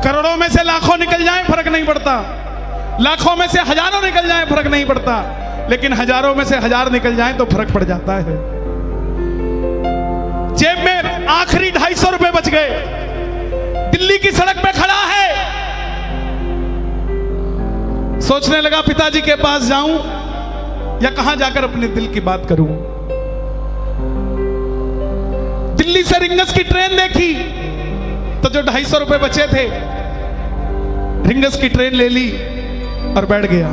करोड़ों में से लाखों निकल जाए फर्क नहीं पड़ता, लाखों में से हजारों निकल जाए फर्क नहीं पड़ता, लेकिन हजारों में से हजार निकल जाए तो फर्क पड़ जाता है। जेब में आखिरी 250 रुपए बच गए, दिल्ली की सड़क पे खड़ा है, सोचने लगा पिताजी के पास जाऊं या कहां जाकर अपने दिल की बात करूं। दिल्ली से रिंगस की ट्रेन देखी तो जो 250 रुपए बचे थे, रिंगस की ट्रेन ले ली और बैठ गया।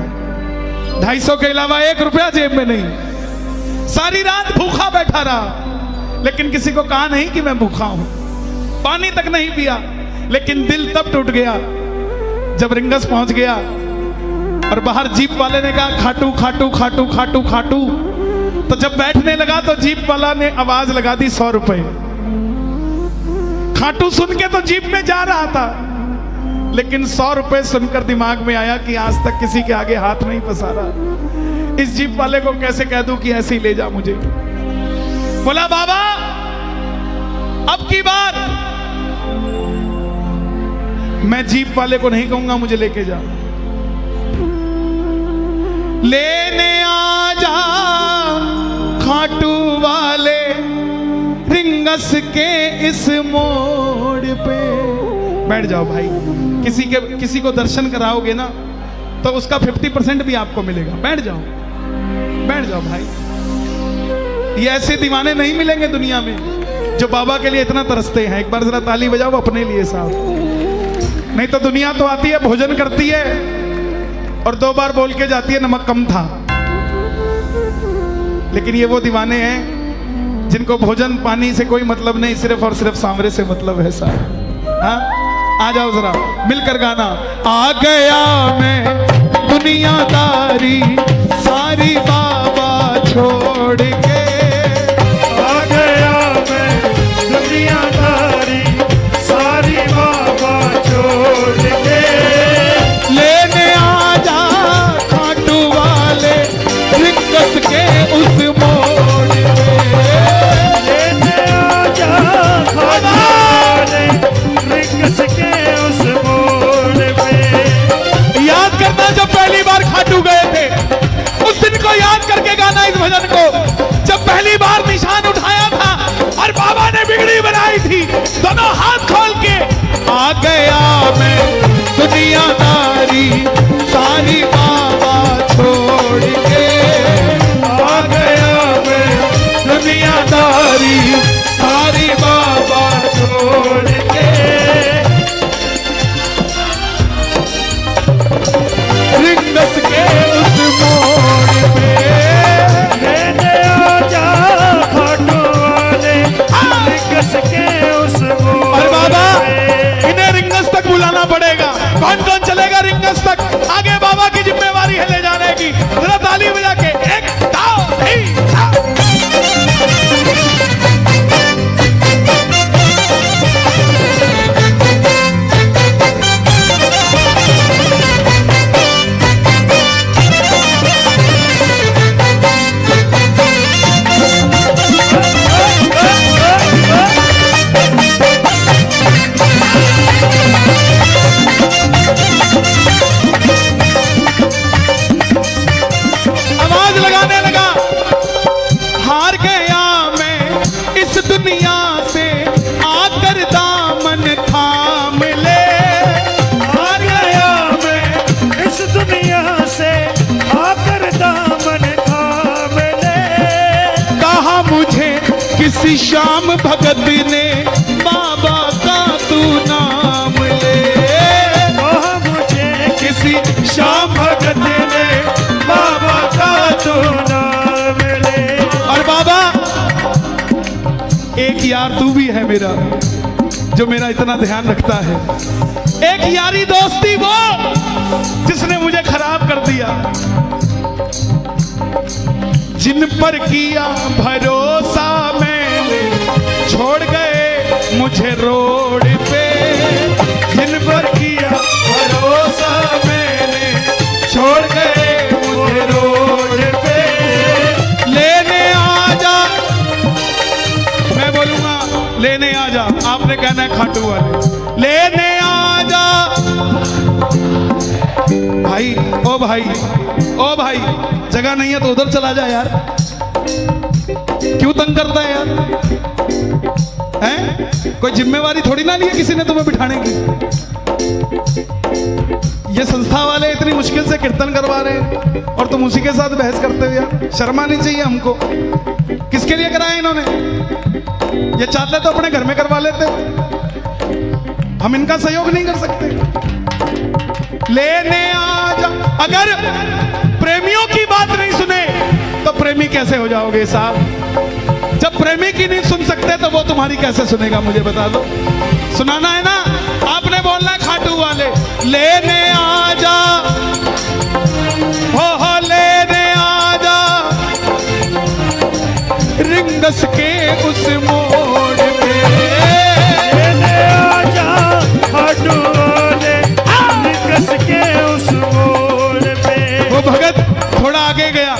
250 के अलावा 1 रुपया जेब में नहीं। सारी रात भूखा बैठा रहा, लेकिन किसी को कहा नहीं कि मैं भूखा हूं, पानी तक नहीं पिया। लेकिन दिल तब टूट गया जब रिंगस पहुंच गया और बाहर जीप वाले ने कहा खाटू खाटू खाटू खाटू खाटू। तो जब बैठने लगा तो जीप वाला ने आवाज लगा दी 100 रुपए। खाटू सुन के तो जीप में जा रहा था, लेकिन 100 रुपए सुनकर दिमाग में आया कि आज तक किसी के आगे हाथ नहीं पसारा, इस जीप वाले को कैसे कह दूं कि ऐसे ही ले जा मुझे। बोला बाबा अब की बार मैं जीप वाले को नहीं कहूंगा मुझे लेके जा, लेने आ जा खाटू वाले रिंगस के इस मोड़ पे। बैठ जाओ भाई, किसी को दर्शन कराओगे ना तो उसका 50% भी आपको मिलेगा। बैठ जाओ भाई। ये ऐसे दीवाने नहीं मिलेंगे दुनिया में जो बाबा के लिए इतना तरसते हैं। एक बार जरा ताली बजाओ अपने लिए साहब। नहीं तो दुनिया तो आती है, भोजन करती है और 2 बार बोल के जाती है नमक कम था। लेकिन ये वो दीवाने हैं जिनको भोजन पानी से कोई मतलब नहीं, सिर्फ और सिर्फ सांवरे से मतलब है साहब। हाँ, आ जाओ जरा मिलकर गाना। आ गया मैं दुनियादारी सारी बाबा छोड़ के, आ गया मैं दुनियादारी सारी बाबा छोड़ के, लेने आ जा खाटू वाले रिंगस के उस मोड़ पे, लेने आ जा खाटू वाले रिंगस के उस मोड़ पे। याद करना जब पहली बार खाटू गए थे, उस दिन को याद करके गाना इस भजन को। जब पहली बार निशान उठाया था और बाबा ने बिगड़ी बनाई थी, दोनों हाथ खोल के आ गया मैं दुनियादारी सारी बाबा छोड़ के, आ गया मैं दुनियादारी सारी बाबा छोड़ के, रिंगस के उस मोड़ पे, लेने आ जा खाटू वाले रिंगस के उस मोड़ और बाबा पे। इन्हें रिंगस तक बुलाना पड़ेगा। कौन कौन चलेगा रिंगस तक? आगे बाबा की जिम्मेवारी है ले जाने की। जरा ताली बजा के 1 2 3 4। आवाज लगाने लगा, हार गया मैं इस दुनिया से आकर दामन थाम ले, आ गया मैं इस दुनिया से आकर दामन थाम ले, कहा मुझे किसी श्याम भगत ने बाबा का तू नाम ले, कहा मुझे किसी श्याम भगत ने बाबा का तू नाम ले। और बाबा एक यार तू भी है मेरा जो मेरा इतना ध्यान रखता है। एक यारी दोस्ती वो जिसने मुझे खराब कर दिया, जिन पर किया भरोसा मैंने छोड़ गए मुझे रोड पे, जिन पर किया भरोसा मैंने छोड़ गए मुझे रोड पे, लेने आ जा। मैं बोलूंगा लेने आ जा, आपने कहना है खाटू वाले, लेने आ जा भाई ओ भाई ओ भाई, जगह नहीं है तो उधर चला जा यार, क्यों तंग करता है यार? हैं? कोई जिम्मेवारी थोड़ी ना ली है किसी ने तुम्हें बिठाने की। ये संस्था वाले इतनी मुश्किल से कीर्तन करवा रहे हैं और तुम उसी के साथ बहस करते हो यार, शर्म आनी चाहिए हमको। किसके लिए कराया इन्होंने? ये चाहते तो अपने घर में करवा लेते, हम इनका सहयोग नहीं कर सकते। लेने आ जा, अगर प्रेमियों की बात नहीं सुने तो प्रेमी कैसे हो जाओगे साहब? जब प्रेमी की नहीं सुन सकते तो वो तुम्हारी कैसे सुनेगा? मुझे बता दो। सुनाना है ना, आपने बोलना है खाटू वाले, लेने आ जा, हो लेने आ जा, रिंगस के उस मोड़ पे, लेने आ जा खाटू वाले, रिंगस के उस मोड़ पे। वो भगत थोड़ा आगे गया,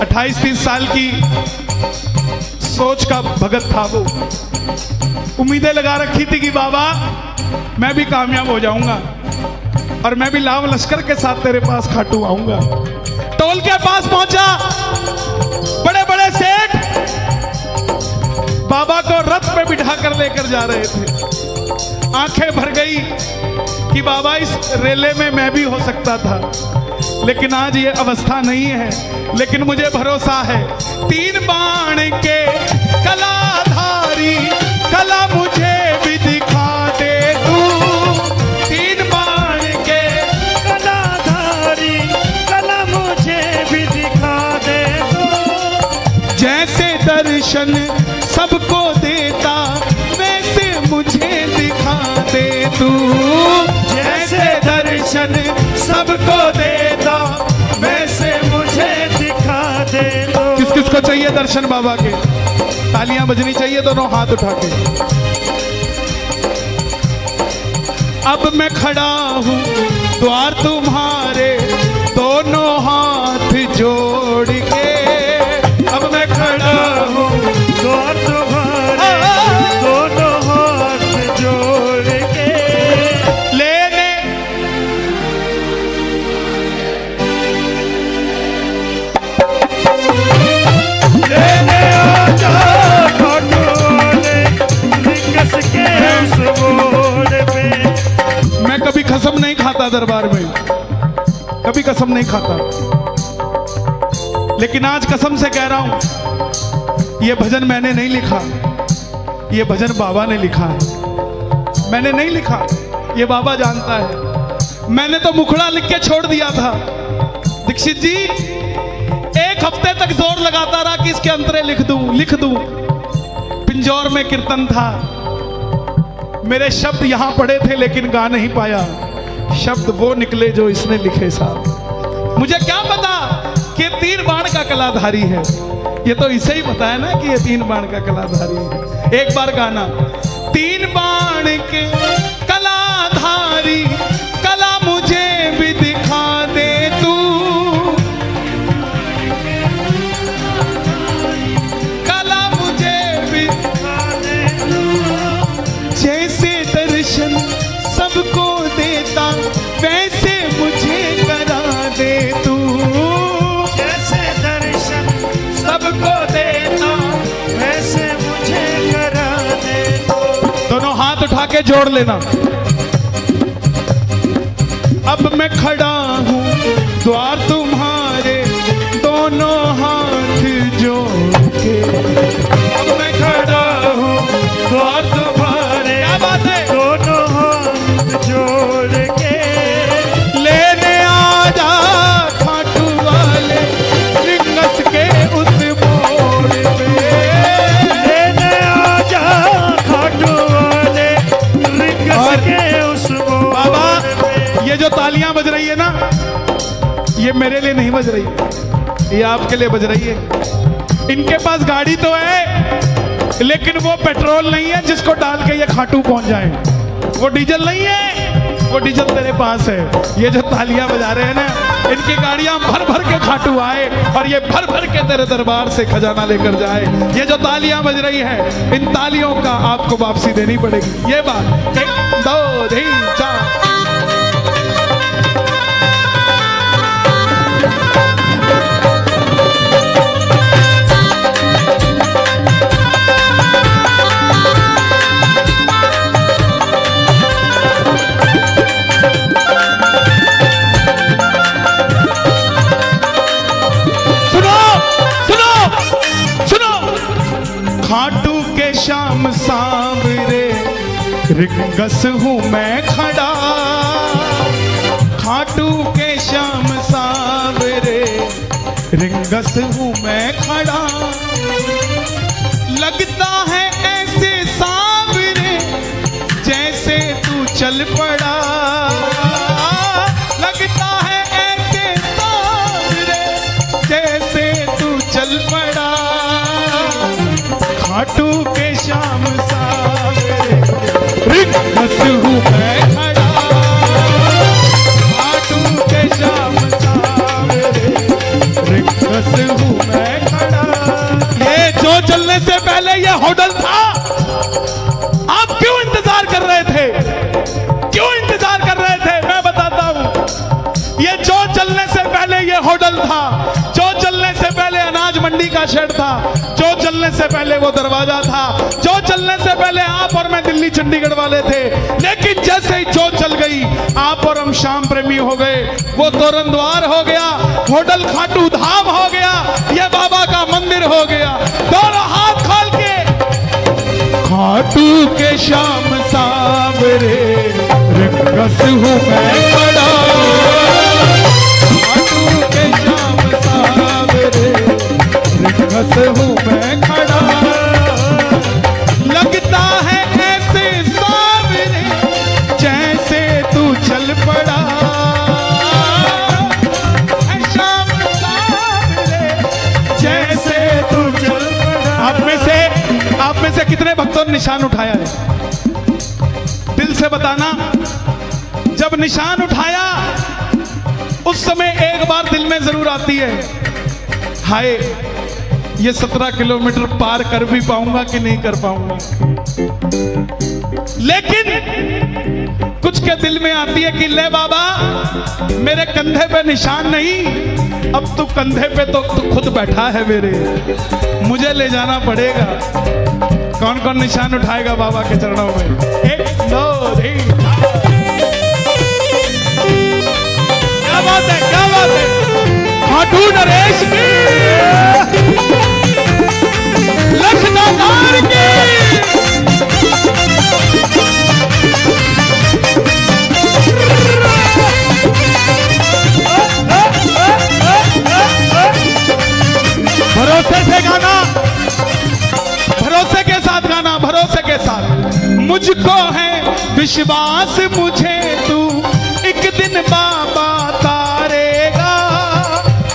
28-30 साल की सोच का भगत था वो। उम्मीदें लगा रखी थी कि बाबा मैं भी कामयाब हो जाऊंगा और मैं भी लाव लश्कर के साथ तेरे पास खाटू आऊंगा। टोल के पास पहुंचा, बड़े बड़े सेठ बाबा को रथ पे बिठा कर लेकर जा रहे थे। आंखें भर गई कि बाबा इस रेले में मैं भी हो सकता था, लेकिन आज ये अवस्था नहीं है। लेकिन मुझे भरोसा है, 3 बाण के कलाधारी कला मुझे भी दिखा दे तू। 3 बाण के कलाधारी कला मुझे भी दिखा दे तू। जैसे दर्शन सबको देता वैसे मुझे दिखा दे तू। जैसे दर्शन सबको देता वैसे मुझे दिखा दे तू। किस किस को चाहिए दर्शन बाबा के? तालियां बजनी चाहिए दोनों हाथ उठा के। अब मैं खड़ा हूं द्वार तुम्हारे, दोनों हाथ जोड़ के। अब मैं खड़ा हूं द्वार तुम्हारे, दोनों हाथ जोड़ के। लेने लेने आ जा खाटू वाले, रिंगस के उस मोड़ पे। मैं कभी कसम नहीं खाता दरबार में, कभी कसम नहीं खाता, लेकिन आज कसम से कह रहा हूं, यह भजन मैंने नहीं लिखा, यह भजन बाबा ने लिखा है। मैंने नहीं लिखा, यह बाबा जानता है। मैंने तो मुखड़ा लिख के छोड़ दिया था। दीक्षित जी 1 हफ्ते तक जोर लगाता रहा कि इसके अंतरे लिख दूं। पिंजौर में कीर्तन था, मेरे शब्द यहां पड़े थे लेकिन गा नहीं पाया। शब्द वो निकले जो इसने लिखे साहब। मुझे क्या पता कि 3 बाण का कलाधारी है, ये तो इसे ही पता है ना कि ये 3 बाण का कलाधारी है। एक बार गाना, 3 बाण के कलाधारी कला मुझे भी दिखा दे तू। कला मुझे भी दिखा दे तू। जैसे दर्शन सबको देता वैसे मुझे करा दे तू। जैसे दर्शन सबको देता वैसे मुझे करा दे तू। दोनों हाथ उठा के जोड़ लेना। अब मैं खड़ा हूं द्वार तुम्हारे, दोनों हाथ जोड़ के। अब मैं खड़ा हूं द्वार तुम्हारे, क्या बात है, दोनों हाथ जोड़ के। लेने आ जा खाटू वाले, रिंगस के उस मोड़ पे। लेने आ जा खाटू वाले, रिंगस के उस मोड़ बाबा पे। ये जो तालियां बज रही है ना, ये मेरे लिए नहीं बज रही, ये आपके लिए बज रही है। इनके पास गाड़ी तो है लेकिन वो पेट्रोल नहीं है जिसको डाल के ये खाटू पहुंच जाए। वो डीजल नहीं है, वो डीजल तेरे पास है। ये जो तालियां बजा रहे हैं ना, इनकी गाड़ियां भर भर के खाटू आए और ये भर भर के तेरे दरबार से खजाना लेकर जाए। ये जो तालियां बज रही है, इन तालियों का आपको वापसी देनी पड़ेगी। ये बात 1 2 3 4। रिंगस हूँ मैं खड़ा खाटू के श्याम सावरे, रिंगस हूँ मैं खड़ा। लगता है ऐसे सावरे जैसे तू चल पड़ा, लगता है ऐसे सावरे जैसे तू चल पड़ा। खाटू के श्याम सावरे, रिंगस हूँ मैं खड़ा खाटू के श्याम सावरे, रिंगस हूँ मैं खड़ा। ये जो चलने से पहले ये होटल था, आप क्यों इंतजार कर रहे थे? क्यों इंतजार कर रहे थे? मैं बताता हूं। ये जो चलने से पहले ये होटल था, जो चलने से पहले अनाज मंडी का शेड था, जो चलने से पहले वो दरवाजा था, जो चलने से पहले आप और मैं दिल्ली चंडीगढ़ वाले थे। लेकिन जैसे ही जो चल गई, आप और हम श्याम प्रेमी हो गए। वो तोरण द्वार हो गया, होटल खाटू धाम हो गया, ये बाबा का मंदिर हो गया। दोनों हाथ खोल के खाटू के श्याम सावरे, रिंगस हूँ मैं खड़ा खाटू के श्याम सावरे, रिंगस हूँ मैं खड़ा। लगता है ऐसे सावरे जैसे तू चल पड़ा, श्याम सावरे जैसे तू चल पड़ा। आप में से कितने भक्तों ने निशान उठाया है? दिल से बताना। जब निशान उठाया उस समय एक बात दिल में जरूर आती है, हाय ये 17 किलोमीटर पार कर भी पाऊंगा कि नहीं कर पाऊंगा। लेकिन कुछ के दिल में आती है कि ले बाबा मेरे कंधे पे निशान नहीं, अब तू कंधे पे तो तू खुद बैठा है मेरे, मुझे ले जाना पड़ेगा। कौन कौन निशान उठाएगा बाबा के चरणों में? 1 2 3। क्या बात है, क्या बात है। खाटू नरेश की, लखनऊ की। भरोसे से गाना, भरोसे के साथ गाना, भरोसे के साथ। मुझको है विश्वास मुझे तू एक दिन बाबा तारेगा,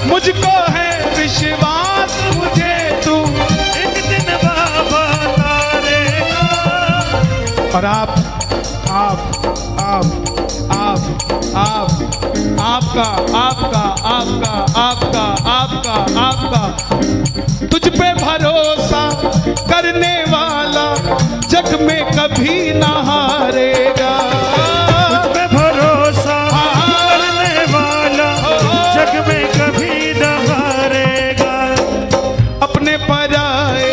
मुझको है विश्वास मुझे तू एक दिन बाबा तारेगा। और आपका तुझ पे भरोसा करने वाला जग में कभी ना हारेगा। तुझ पे भरोसा करने वाला जग में कभी न हारेगा। अपने पराए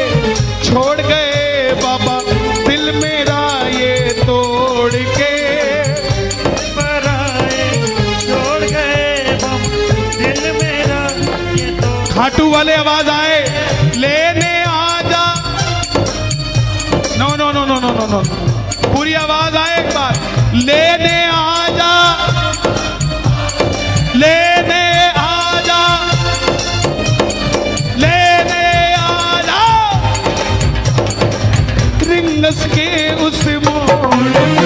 छोड़ गए बाबा दिल मेरा ये तोड़ के, पराए छोड़ गए दिल मेरा ये तोड़। खाटू वाले आवाज आए, लेने आजा। No no no no no no no, पूरी आवाज आए एक बार। लेने आजा, लेने आजा, लेने आजा, रिंगस के उस मोड़